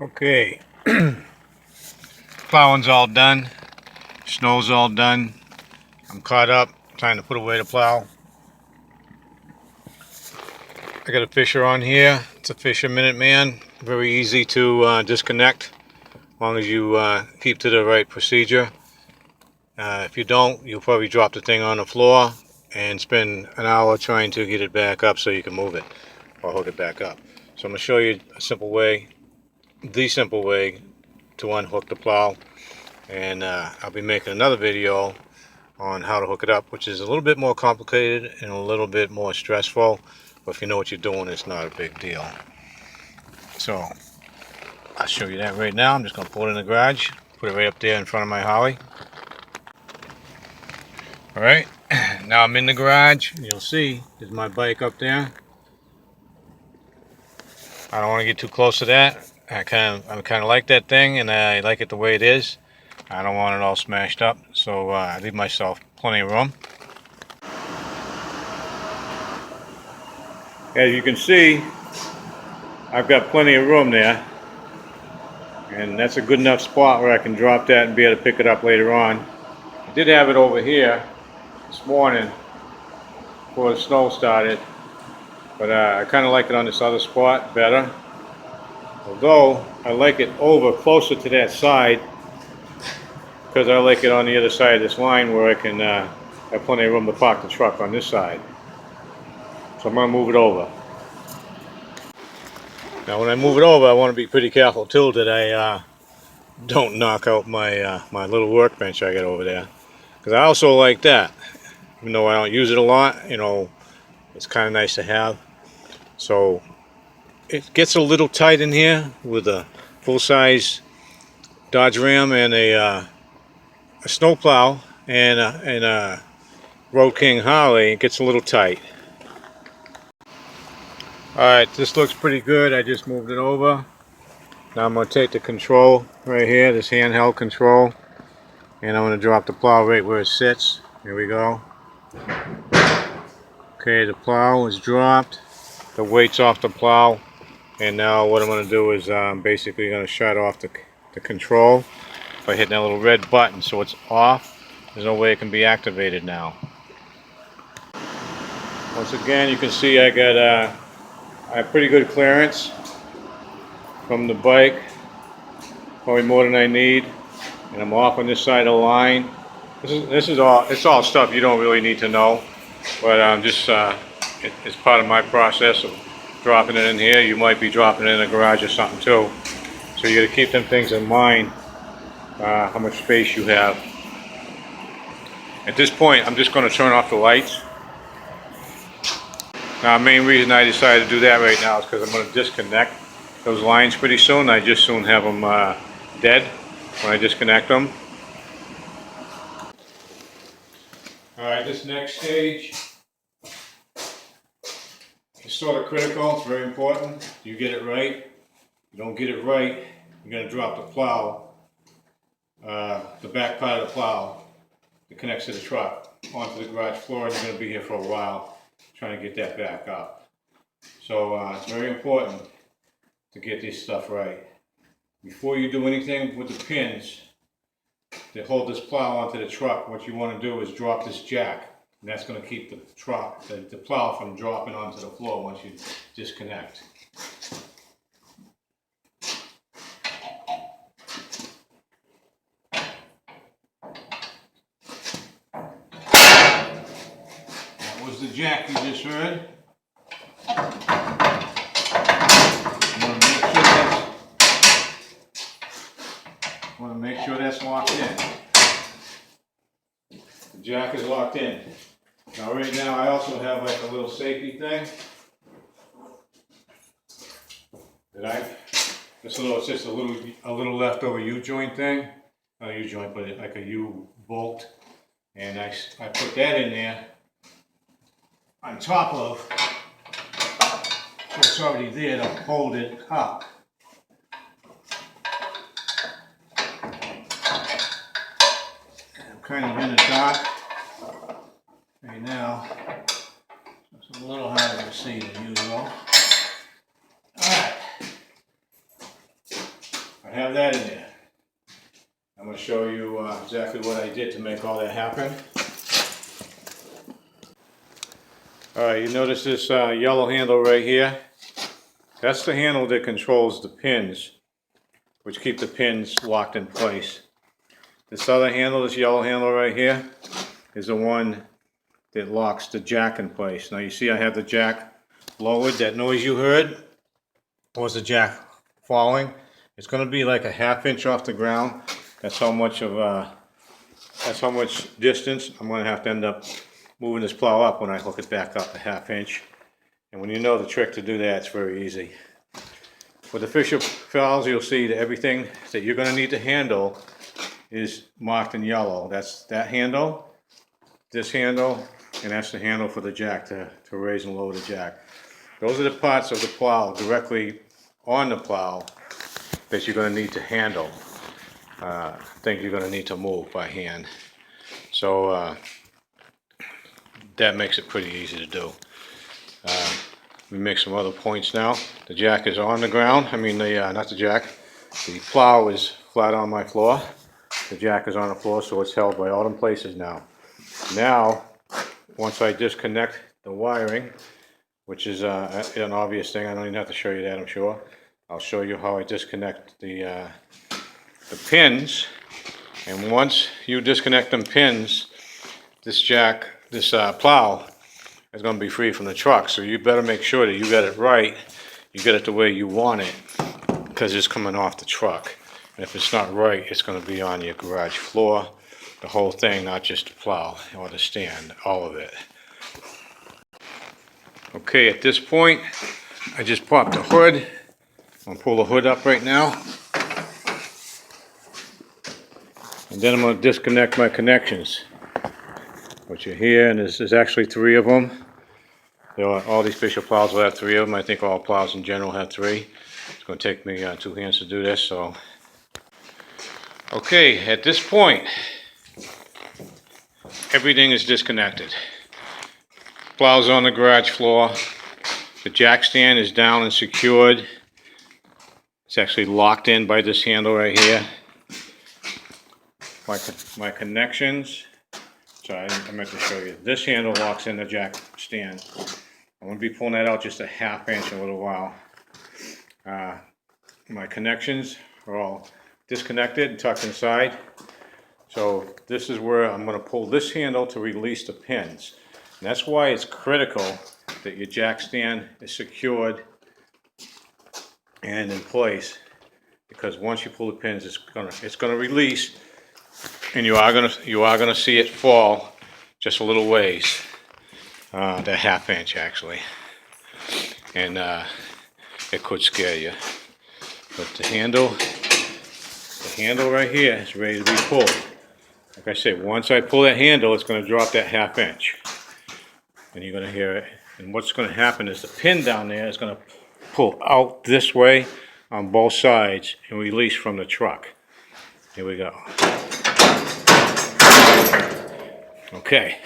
Okay, plowing's all done, snow's all done. I'm caught up, trying to put away the plow. I got a fisher on here. It's a Fisher Minuteman. Very easy to disconnect, as long as you keep to the right procedure. If you don't, you'll probably drop the thing on the floor and spend an hour trying to get it back up so you can move it or hook it back up. So I'm going to show you a simple way, the simple way to unhook the plow. And I'll be making another video on how to hook it up, which is a little bit more complicated and a little bit more stressful, but if you know what you're doing, it's not a big deal. So I'll show you that right now. I'm just going to pull it in the garage, put it right up there in front of my Holly. Alright, now I'm in the garage. You'll see there's my bike up there. I don't want to get too close to that. I kind of like that thing, and I like it the way it is. I don't want it all smashed up, so I leave myself plenty of room. As you can see, I've got plenty of room there, and that's a good enough spot where I can drop that and be able to pick it up later on. I did have it over here this morning before the snow started, but I kind of like it on this other spot better. Although I like it over closer to that side, because I like it on the other side of this line where I can have plenty of room to park the truck on this side. So I'm going to move it over. Now when I move it over, I want to be pretty careful too that I don't knock out my my little workbench I got over there, because I also like that. Even though I don't use it a lot, you know, it's kind of nice to have. So it gets a little tight in here with a full-size Dodge Ram and a snowplow and a Road King Harley. It gets a little tight. Alright, this looks pretty good. I just moved it over. Now I'm going to take the control right here, this handheld control, and I'm going to drop the plow right where it sits. Here we go. Okay, the plow is dropped. The weight's off the plow. And now what I'm going to do is basically going to shut off the control by hitting that little red button, so it's off. There's no way it can be activated now. Once again, you can see I have pretty good clearance from the bike, probably more than I need, and I'm off on this side of the line. It's all stuff you don't really need to know, but it's part of my process of dropping it in here. You might be dropping it in a garage or something too, so you got to keep them things in mind, how much space you have. At this point, I'm just going to turn off the lights. Now, the main reason I decided to do that right now is because I'm going to disconnect those lines pretty soon. I just soon have them dead when I disconnect them. Alright, this next stage is sort of critical. It's very important. You get it right. If you don't get it right, you're going to drop the plow, the back part of the plow that connects to the truck, onto the garage floor, and you're going to be here for a while trying to get that back up. So it's very important to get this stuff right. Before you do anything with the pins that hold this plow onto the truck, what you want to do is drop this jack, and that's going to keep the plow from dropping onto the floor once you disconnect. That was the jack you just heard. I want to make sure that's locked in. The jack is locked in. Now right now I also have like a little safety thing that it's just a little leftover U-joint thing. Not a U-joint, but like a U-bolt. And I put that in there on top of what's already there to hold it up. Kind of in the dark right now, so it's a little harder to see than usual. Alright, I have that in there. I'm going to show you exactly what I did to make all that happen. Alright, you notice this yellow handle right here? That's the handle that controls the pins, which keep the pins locked in place. This other handle, this yellow handle right here, is the one that locks the jack in place. Now you see I have the jack lowered. That noise you heard was the jack falling. It's going to be like a ½ inch off the ground. That's how much distance I'm going to have to end up moving this plow up when I hook it back up ½ inch. And when you know the trick to do that, it's very easy. With the Fisher files, you'll see that everything that you're going to need to handle is marked in yellow. That's that handle, this handle, and that's the handle for the jack to raise and lower the jack. Those are the parts of the plow directly on the plow that you're going to need to handle. Things you're going to need to move by hand. So that makes it pretty easy to do. We make some other points now. The jack is on the ground. I mean, not the jack. The plow is flat on my floor. The jack is on the floor, so it's held by all them places now. Now, once I disconnect the wiring, which is an obvious thing, I don't even have to show you that, I'm sure. I'll show you how I disconnect the pins. And once you disconnect them pins, this plow is going to be free from the truck. So you better make sure that you get it right. You get it the way you want it, because it's coming off the truck. And if it's not right, it's going to be on your garage floor. The whole thing, not just the plow or the stand, all of it. Okay, at this point, I just popped the hood. I'm going to pull the hood up right now. And then I'm going to disconnect my connections, which are here, and there's actually 3 of them. All these Fisher plows will have 3 of them. I think all plows in general have 3. It's going to take me 2 hands to do this. So, okay, at this point, everything is disconnected. Plow's on the garage floor. The jack stand is down and secured. It's actually locked in by this handle right here. My connections. Sorry, I meant to show you. This handle locks in the jack stand. I'm going to be pulling that out just ½ inch in a little while. My connections are all disconnected and tucked inside. So this is where I'm going to pull this handle to release the pins. And that's why it's critical that your jack stand is secured and in place. Because once you pull the pins, it's gonna release, and you are gonna see it fall just a little ways, that ½ inch actually, and it could scare you. But the handle right here is ready to be pulled. Like I said, once I pull that handle, it's going to drop that ½ inch, and you're going to hear it. And what's going to happen is the pin down there is going to pull out this way on both sides and release from the truck. Here we go. Okay,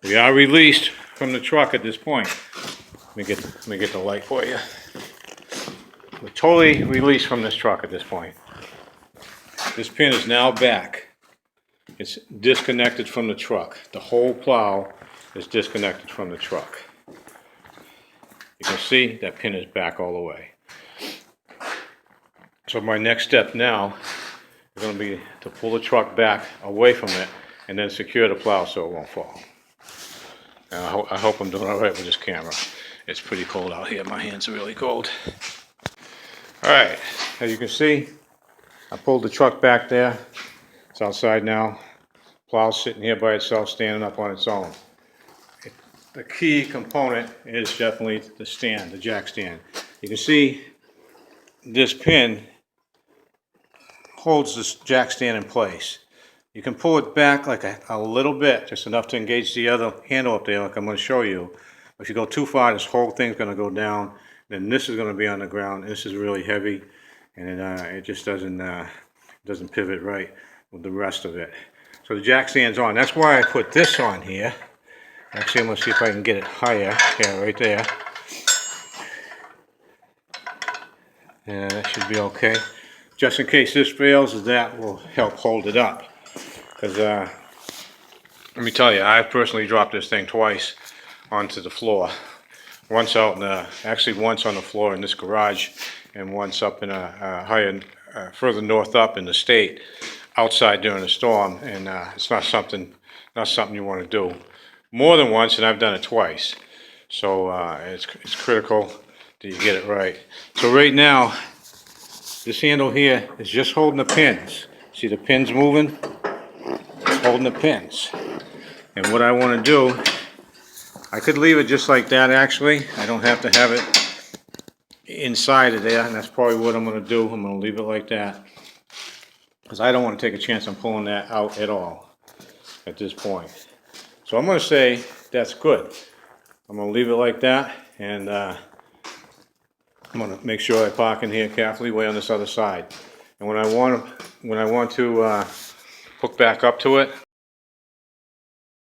we are released from the truck at this point. Let me get the light for you. We're totally released from this truck at this point. This pin is now back. It's disconnected from the truck. The whole plow is disconnected from the truck. You can see that pin is back all the way. So my next step now is going to be to pull the truck back away from it and then secure the plow so it won't fall. Now, I hope I'm doing all right with this camera. It's pretty cold out here. My hands are really cold. Alright, as you can see, I pulled the truck back there. It's outside now. Plow's sitting here by itself, standing up on its own. The key component is definitely the stand, the jack stand. You can see this pin holds this jack stand in place. You can pull it back like a little bit, just enough to engage the other handle up there like I'm going to show you. If you go too far, this whole thing's going to go down. Then this is going to be on the ground. This is really heavy, and it just doesn't pivot right with the rest of it. So the jack stand's on. That's why I put this on here. Actually, I'm going to see if I can get it higher. Yeah, right there. Yeah, that should be okay. just in case this fails, that will help hold it up. Because let me tell you, I've personally dropped this thing twice onto the floor. Once out in actually once on the floor in this garage, and once up in a higher, further north up in the state, outside during a storm. And it's not something you want to do more than once, and I've done it twice. So it's critical that you get it right. So right now, this handle here is just holding the pins. See the pins moving? It's holding the pins. And what I want to do, I could leave it just like that actually. I don't have to have it inside of there, and that's probably what I'm going to do. I'm going to leave it like that, because I don't want to take a chance on pulling that out at all at this point. So I'm going to say that's good. I'm going to leave it like that, and I'm going to make sure I park in here carefully way on this other side. And when I want to hook back up to it,